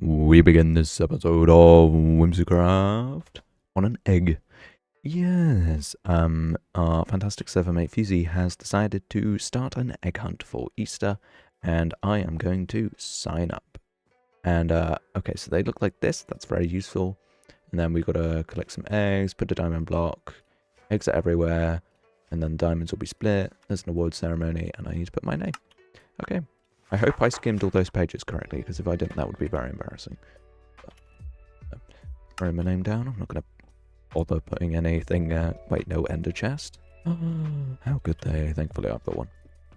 We begin this episode of Whimsicraft on an egg. Yes, our fantastic servermate Fusey has decided to start an egg hunt for Easter, and I am going to sign up. And, okay, so they look like this. That's very useful. And then we've got to collect some eggs, put a diamond block, eggs are everywhere, and then diamonds will be split. There's an award ceremony, and I need to put my name. Okay. I hope I skimmed all those pages correctly, because if I didn't, that would be very embarrassing. Write my name down. I'm not going to bother putting anything. Wait, no ender chest. How could they? Thankfully, I've got one.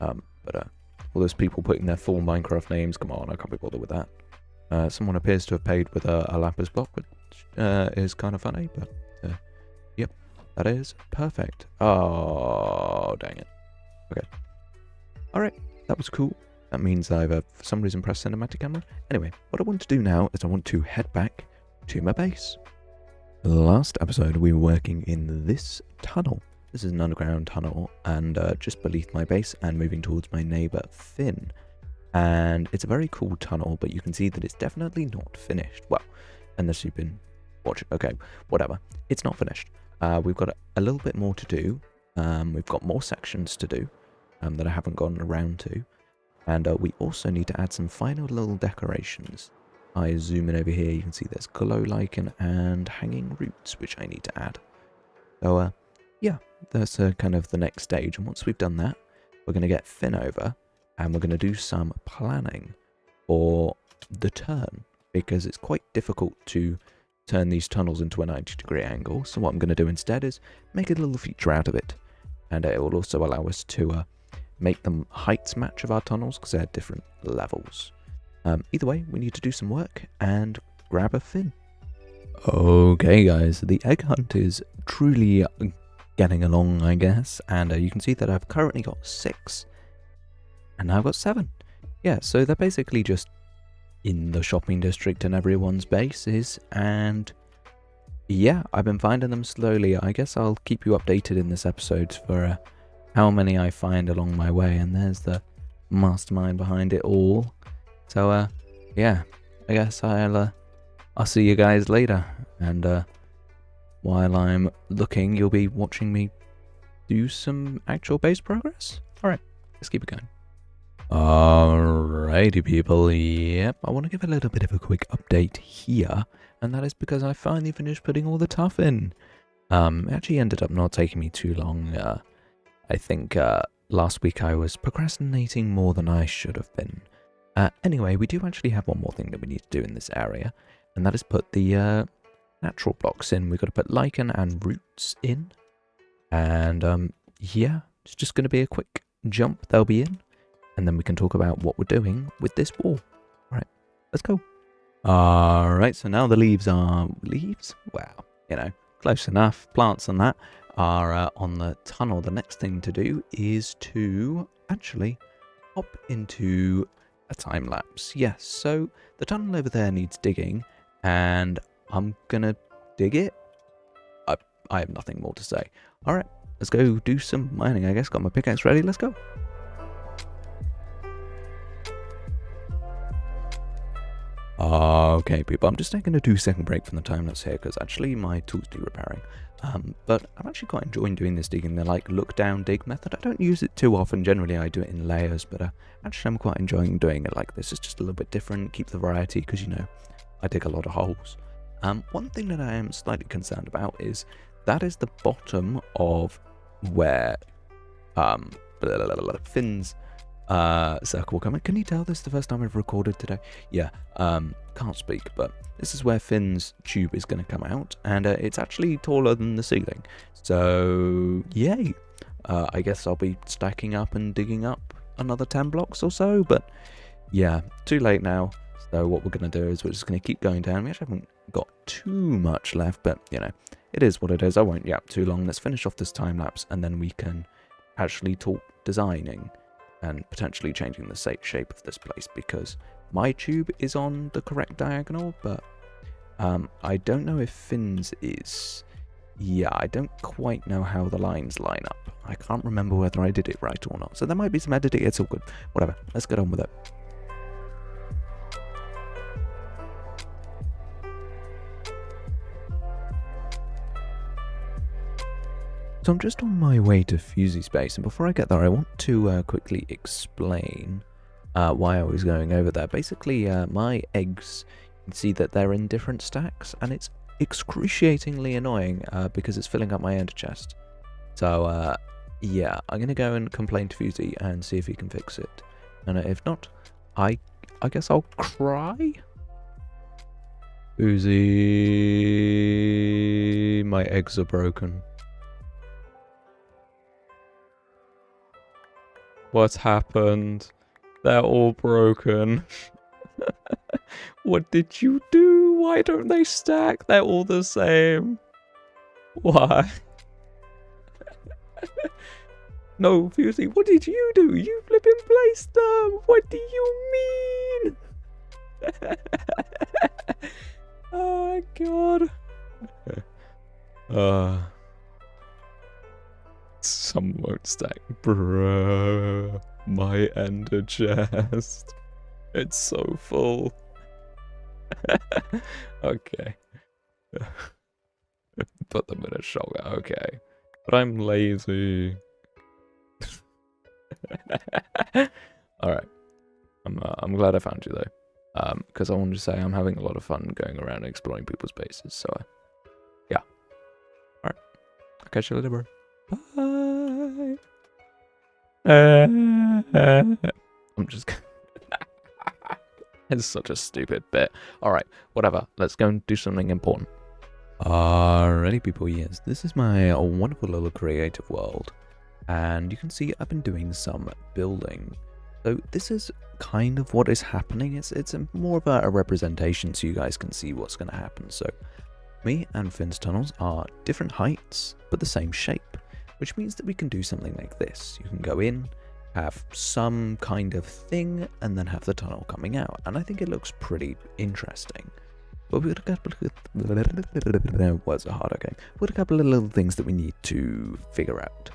But all those people putting their full Minecraft names, come on, I can't be bothered with that. Someone appears to have paid with a lapis block, which is kind of funny, but yep, that is perfect. Oh, dang it. Okay. Alright, that was cool. That means I've, for some reason, pressed cinematic camera. Anyway, what I want to do now is I want to head back to my base. Last episode, we were working in this tunnel. This is an underground tunnel, and just beneath my base, and moving towards my neighbour, Finn. And it's a very cool tunnel, but you can see that it's definitely not finished. Well, unless you've been watching. Okay, whatever. It's not finished. We've got a little bit more to do. We've got more sections to do that I haven't gotten around to. And we also need to add some final little decorations. I zoom in over here, you can see there's glow lichen and hanging roots, which I need to add. So, yeah, that's kind of the next stage. And once we've done that, we're going to get Finn over, and we're going to do some planning for the turn, because it's quite difficult to turn these tunnels into a 90-degree angle. So what I'm going to do instead is make a little feature out of it. And it will also allow us to make them heights match of our tunnels, because they're different levels. Either way, we need to do some work and grab a Finn. Okay guys, the egg hunt is truly getting along, I guess, and you can see that I've currently got 6, and now I've got 7. Yeah, so they're basically just in the shopping district and everyone's bases, and yeah, I've been finding them slowly. I guess I'll keep you updated in this episode for how many I find along my way, and there's the mastermind behind it all. So, yeah, I guess I'll see you guys later, and while I'm looking, you'll be watching me do some actual base progress. Alright, let's keep it going. Alrighty people, yep, I want to give a little bit of a quick update here, and that is because I finally finished putting all the tuff in. It actually ended up not taking me too long. I think last week I was procrastinating more than I should have been. Anyway, we do actually have one more thing that we need to do in this area, and that is put the natural blocks in. We've got to put lichen and roots in, and yeah, it's just going to be a quick jump. They'll be in, and then we can talk about what we're doing with this wall. Alright, let's go. Alright, so now the leaves are... Leaves? Wow, you know, close enough. Plants and that are on the tunnel. The next thing to do is to actually hop into a time lapse. Yes, so the tunnel over there needs digging, and I'm gonna dig it. I have nothing more to say. Alright, let's go do some mining, I guess. Got my pickaxe ready, let's go. Okay, people, I'm just taking a 2-second break from the time lapse here, because actually my tools do repairing. But I'm actually quite enjoying doing this digging, the like look down dig method. I don't use it too often, generally I do it in layers, but actually I'm quite enjoying doing it like this. It's just a little bit different, keep the variety, because you know, I dig a lot of holes. One thing that I am slightly concerned about is that is the bottom of where Finn's circle will come in. Can you tell this is the first time I've recorded today? Yeah, can't speak, but this is where Finn's tube is going to come out, and it's actually taller than the ceiling. So, yay! I guess I'll be stacking up and digging up another 10 blocks or so, but yeah, too late now. So what we're going to do is we're just going to keep going down. We actually haven't got too much left, but you know, it is what it is. I won't yap too long. Let's finish off this time lapse, and then we can actually talk designing and potentially changing the shape of this place, because my tube is on the correct diagonal, but I don't know if Finn's is. Yeah, I don't quite know how the lines line up. I can't remember whether I did it right or not, so there might be some editing. It's all good. Whatever, let's get on with it. So I'm just on my way to Fusey Space, and before I get there, I want to quickly explain why I was going over there. Basically, my eggs, you can see that they're in different stacks, and it's excruciatingly annoying because it's filling up my ender chest. So, yeah, I'm going to go and complain to Fusey and see if he can fix it. And if not, I guess I'll cry? Fusey, my eggs are broken. What's happened? They're all broken. What did you do? Why don't they stack? They're all the same. Why? No, Fusey, what did you do? You flipping placed them. What do you mean? Oh, God. Some won't stack. Bruh. My ender chest. It's so full. Okay. Put them in a shoulder. Okay. But I'm lazy. Alright. I'm glad I found you though. Because I wanted to say I'm having a lot of fun going around and exploring people's bases, so yeah. Alright. I'll catch you later, bro. Bye. I'm just It's such a stupid bit. Alright, whatever. Let's go and do something important. Alrighty, people, yes. This is my wonderful little creative world. And you can see I've been doing some building. So this is kind of what is happening. It's more of a representation so you guys can see what's going to happen. So me and Finn's tunnels are different heights, but the same shape, which means that we can do something like this. You can go in, have some kind of thing, and then have the tunnel coming out. And I think it looks pretty interesting. But we've got a couple of words are hard, okay. We've got a couple of little things that we need to figure out.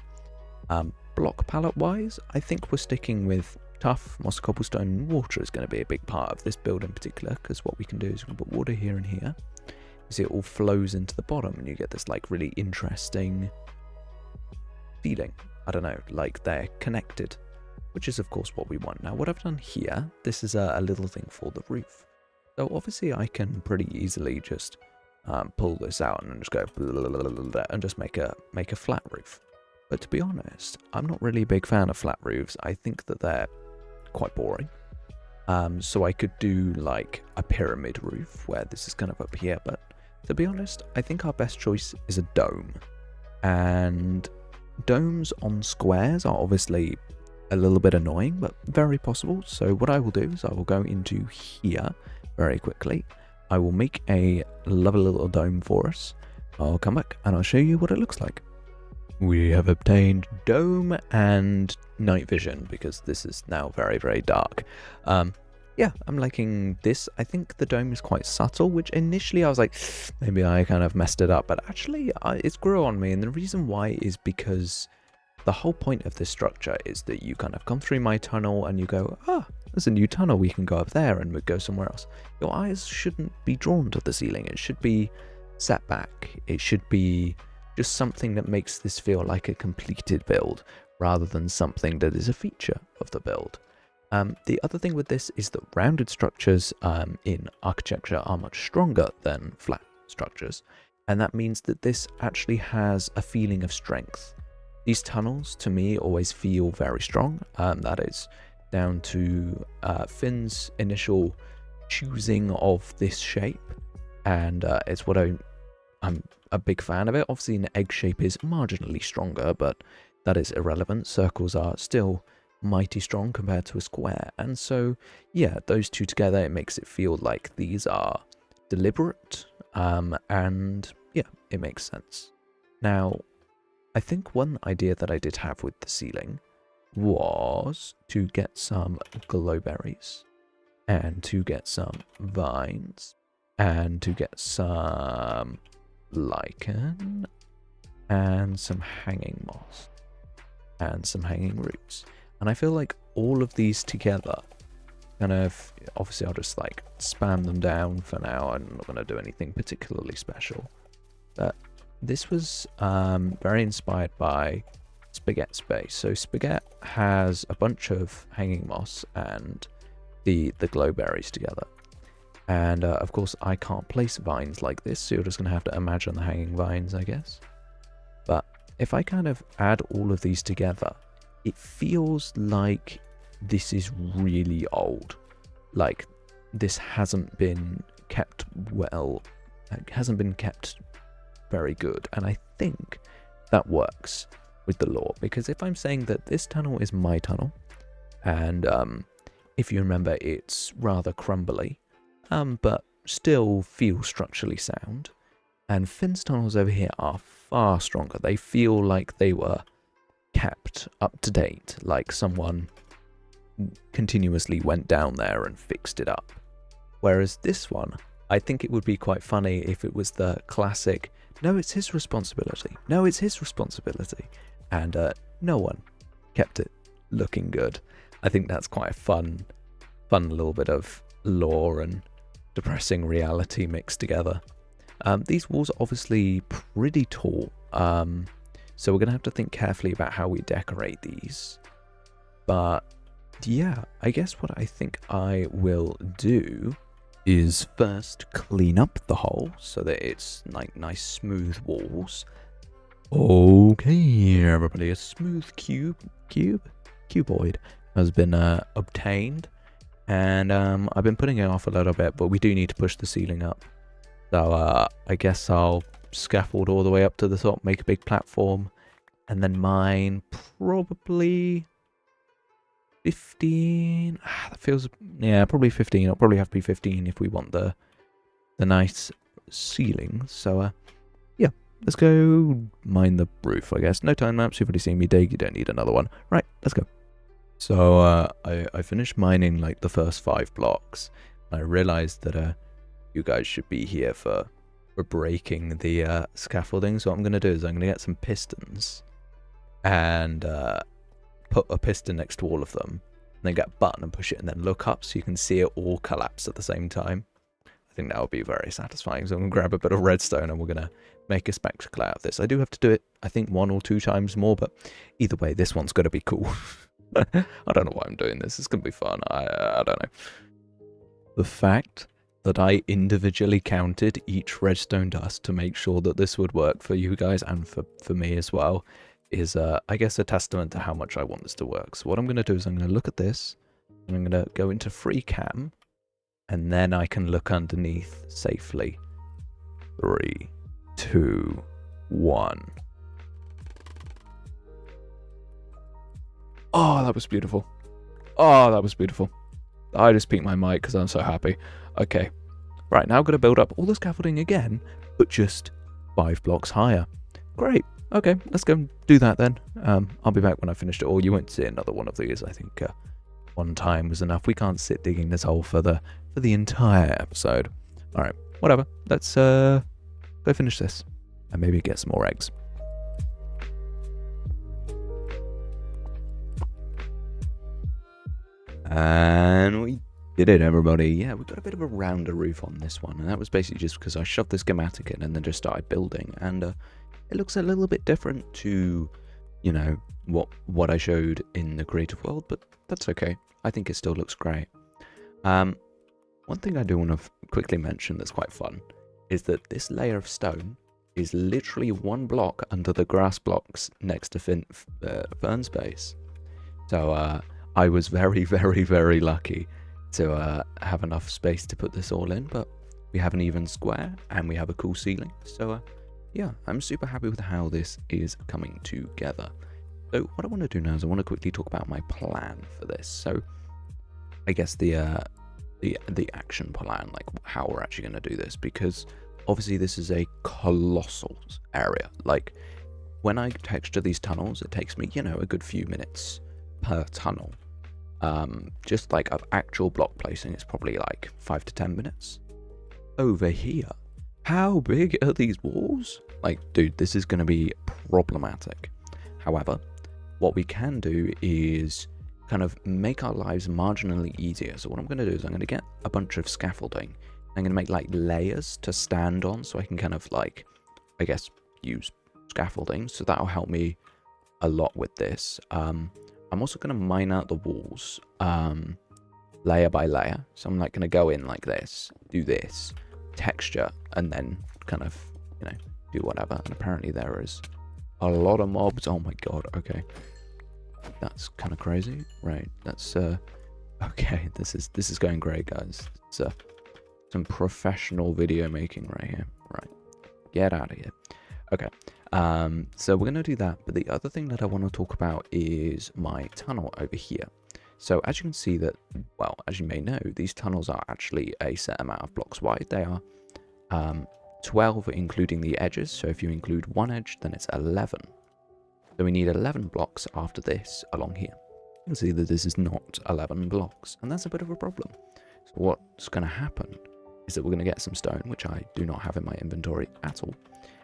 Block palette wise, I think we're sticking with tough, moss, cobblestone, and water is going to be a big part of this build in particular, because what we can do is we can put water here and here. You see it all flows into the bottom, and you get this like really interesting feeling. I don't know, like they're connected, which is of course what we want. Now what I've done here, this is a little thing for the roof. So obviously I can pretty easily just pull this out and just go and just make a flat roof. But to be honest, I'm not really a big fan of flat roofs. I think that they're quite boring. So I could do like a pyramid roof where this is kind of up here. But to be honest, I think our best choice is a dome. And domes on squares are obviously a little bit annoying, but very possible. So what I will do is I will go into here very quickly. I will make a lovely little dome for us. I'll come back and I'll show you what it looks like. We have obtained dome and night vision because this is now very, very dark. Yeah, I'm liking this. I think the dome is quite subtle, which initially I was like, maybe I kind of messed it up, but actually it's grew on me. And the reason why is because the whole point of this structure is that you kind of come through my tunnel and you go, there's a new tunnel, we can go up there and we go somewhere else. Your eyes shouldn't be drawn to the ceiling. It should be set back. It should be just something that makes this feel like a completed build rather than something that is a feature of the build. The other thing with this is that rounded structures in architecture are much stronger than flat structures, and that means that this actually has a feeling of strength. These tunnels, to me, always feel very strong. That is down to Finn's initial choosing of this shape, and it's what I'm a big fan of it. Obviously, an egg shape is marginally stronger, but that is irrelevant. Circles are still mighty strong compared to a square, and so yeah, those two together, it makes it feel like these are deliberate, and yeah, it makes sense. Now, I think one idea that I did have with the ceiling was to get some glowberries, and to get some vines, and to get some lichen, and some hanging moss, and some hanging roots. And I feel like all of these together, kind of, obviously I'll just like spam them down for now. I'm not going to do anything particularly special. But this was very inspired by Spaghetti Space. So Spaghetti has a bunch of hanging moss and the glow berries together. And of course I can't place vines like this, so you're just going to have to imagine the hanging vines, I guess. But if I kind of add all of these together, it feels like this is really old. Like this hasn't been kept well, it hasn't been kept very good. And I think that works with the lore, because if I'm saying that this tunnel is my tunnel, and if you remember, it's rather crumbly, but still feels structurally sound, and Finn's tunnels over here are far stronger. They feel like they were kept up to date, like someone continuously went down there and fixed it up. Whereas this one, I think it would be quite funny if it was the classic, no, it's his responsibility. No, it's his responsibility. And no one kept it looking good. I think that's quite a fun little bit of lore and depressing reality mixed together. These walls are obviously pretty tall, so we're going to have to think carefully about how we decorate these. But yeah, I guess what I think I will do is first clean up the hole so that it's like nice smooth walls. Okay, everybody, a smooth cuboid has been obtained, and I've been putting it off a little bit, but we do need to push the ceiling up. So I guess I'll scaffold all the way up to the top, make a big platform, and then mine probably 15. That feels, yeah, probably 15. It'll probably have to be 15 if we want the nice ceiling. So yeah, let's go mine the roof, I guess. No time lapse. You've already seen me dig. You don't need another one. Right, let's go. So I finished mining like the first 5 blocks. I realized that you guys should be here for breaking the scaffolding. So what I'm going to do is I'm going to get some pistons and put a piston next to all of them, and then get a button and push it and then look up so you can see it all collapse at the same time. I think that would be very satisfying. So I'm going to grab a bit of redstone and we're going to make a spectacle out of this. I do have to do it, I think, 1 or 2 times more, but either way, this one's going to be cool. I don't know why I'm doing this. It's going to be fun. I don't know. The fact that I individually counted each redstone dust to make sure that this would work for you guys and for me as well is, I guess, a testament to how much I want this to work. So what I'm going to do is I'm going to look at this, and I'm going to go into free cam, and then I can look underneath safely. 3, 2, 1. Oh, that was beautiful. Oh, that was beautiful. I just peaked my mic because I'm so happy. Okay. Right, now I'm going to build up all the scaffolding again, but just 5 blocks higher. Great. Okay, let's go and do that then. I'll be back when I finished it all. You won't see another one of these. I think 1 time was enough. We can't sit digging this hole for the entire episode. All right, whatever. Let's go finish this and maybe get some more eggs. And we did it, everybody. Yeah, we got a bit of a rounder roof on this one, and that was basically just because I shoved the schematic in and then just started building, and it looks a little bit different to, you know, what I showed in the creative world, but that's okay. I think it still looks great. One thing I do want to quickly mention that's quite fun is that this layer of stone is literally 1 block under the grass blocks next to Fern's base. So I was very, very, very lucky to have enough space to put this all in, but we have an even square and we have a cool ceiling. So yeah, I'm super happy with how this is coming together. So what I want to do now is I want to quickly talk about my plan for this. So I guess the action plan, like how we're actually going to do this, because obviously this is a colossal area. Like when I texture these tunnels, it takes me, you know, a good few minutes per tunnel. Just like of actual block placing, it's probably like 5 to 10 minutes. Over here, how big are these walls? Like, dude, this is going to be problematic. However, what we can do is kind of make our lives marginally easier. So what I'm going to do is I'm going to get a bunch of scaffolding. I'm going to make like layers to stand on so I can kind of like, I guess, use scaffolding, so that'll help me a lot with this. I'm also going to mine out the walls layer by layer. So I'm like going to go in like this, do this, texture, and then kind of, you know, do whatever. And apparently there is a lot of mobs. Oh my god, okay. That's kind of crazy. Right, that's okay, this is going great, guys. It's some professional video making right here. Right, get out of here. Okay, so we're gonna do that, but the other thing that I want to talk about is my tunnel over here. So as you can see that, well, as you may know, these tunnels are actually a set amount of blocks wide. They are 12 including the edges, so if you include one edge, then it's 11. So we need 11 blocks after this along here. You can see that this is not 11 blocks, and that's a bit of a problem. So what's going to happen is that we're going to get some stone, which I do not have in my inventory at all,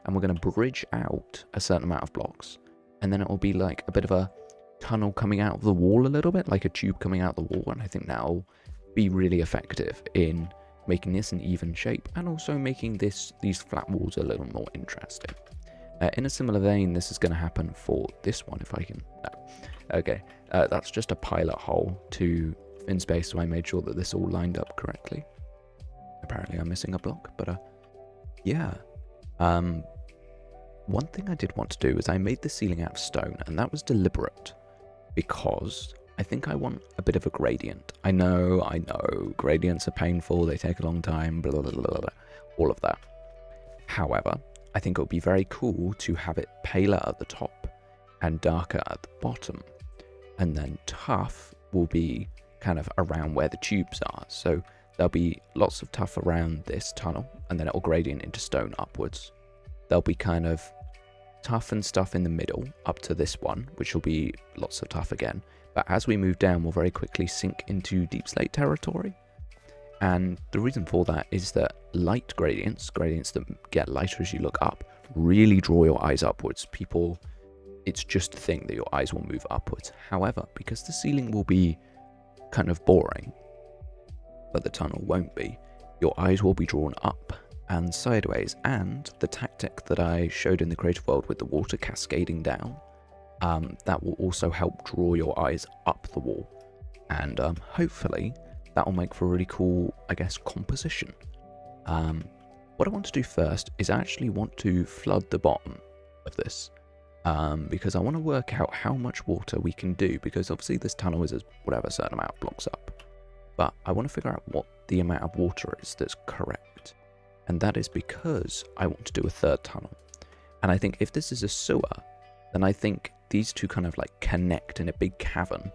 and we're going to bridge out a certain amount of blocks, and then it will be like a bit of a tunnel coming out of the wall a little bit, like a tube coming out the wall, and I think that'll be really effective in making this an even shape, and also making these flat walls a little more interesting. In a similar vein, this is going to happen for this one, if I can... No. Okay, that's just a pilot hole to fin space, so I made sure that this all lined up correctly. Apparently I'm missing a block, but yeah. One thing I did want to do is I made the ceiling out of stone, and that was deliberate, because I think I want a bit of a gradient. I know, gradients are painful, they take a long time, blah, blah, blah, blah, all of that. However, I think it would be very cool to have it paler at the top and darker at the bottom. And then tough will be kind of around where the tubes are. So there'll be lots of tough around this tunnel, and then it will gradient into stone upwards. There'll be kind of tough and stuff in the middle up to this one, which will be lots of tough again. But as we move down, we'll very quickly sink into deep slate territory. And the reason for that is that light gradients that get lighter as you look up, really draw your eyes upwards. It's just a thing that your eyes will move upwards. However, because the ceiling will be kind of boring, but the tunnel won't be, your eyes will be drawn up and sideways. And the tactic that I showed in the creative world with the water cascading down, that will also help draw your eyes up the wall. And hopefully that will make for a really cool, I guess, composition. What I want to do first is I actually want to flood the bottom of this, because I want to work out how much water we can do, because obviously this tunnel is whatever certain amount of blocks up, but I want to figure out what the amount of water is that's correct, and that is because I want to do a third tunnel. And I think if this is a sewer, then I think these two kind of like connect in a big cavern,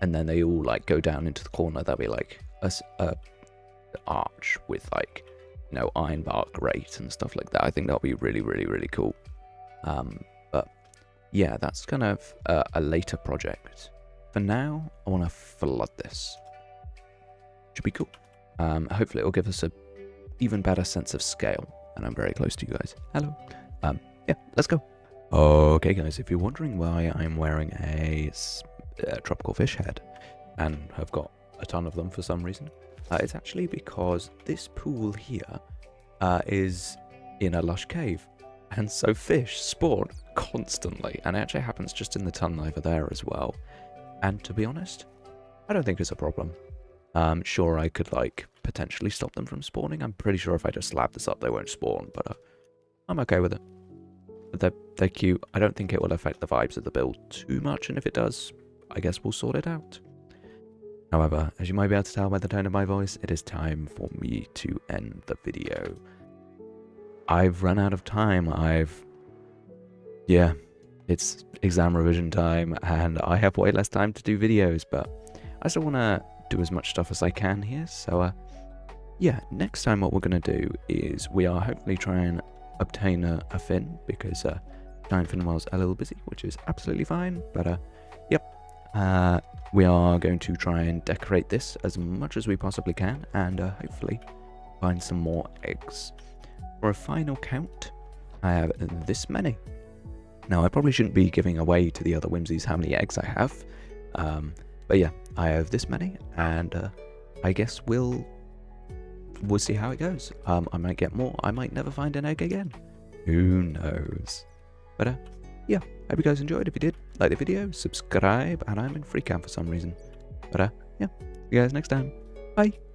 and then they all like go down into the corner. There'll be like a arch with like, you know, ironbark grate and stuff like that. I think that'll be really, really, really cool. But yeah, that's kind of a later project. For now, I want to flood this. Should be cool. Hopefully it'll give us a even better sense of scale. And I'm very close to you guys. Hello. Yeah, let's go. Okay guys, if you're wondering why I'm wearing a tropical fish head and have got a ton of them for some reason, it's actually because this pool here is in a lush cave, and so fish spawn constantly, and it actually happens just in the tunnel over there as well. And to be honest, I don't think it's a problem. Sure, I could like potentially stop them from spawning. I'm pretty sure if I just slab this up they won't spawn, but I'm okay with it. But they're cute. I don't think it will affect the vibes of the build too much, and if it does, I guess we'll sort it out. However, as you might be able to tell by the tone of my voice, it is time for me to end the video. I've run out of time. Yeah, it's exam revision time, and I have way less time to do videos, but I still want to do as much stuff as I can here, so yeah, next time what we're going to do is we are hopefully trying obtain a fin, because giant fin whale's a little busy, which is absolutely fine, but yep, we are going to try and decorate this as much as we possibly can, and hopefully find some more eggs. For a final count, I have this many. Now I probably shouldn't be giving away to the other Whimsies how many eggs I have, but yeah, I have this many, and I guess we'll see how it goes. I might get more, I might never find an egg again. Who knows? But yeah, hope you guys enjoyed. If you did, like the video, subscribe, and I'm in free camp for some reason. But yeah, see you guys next time. Bye.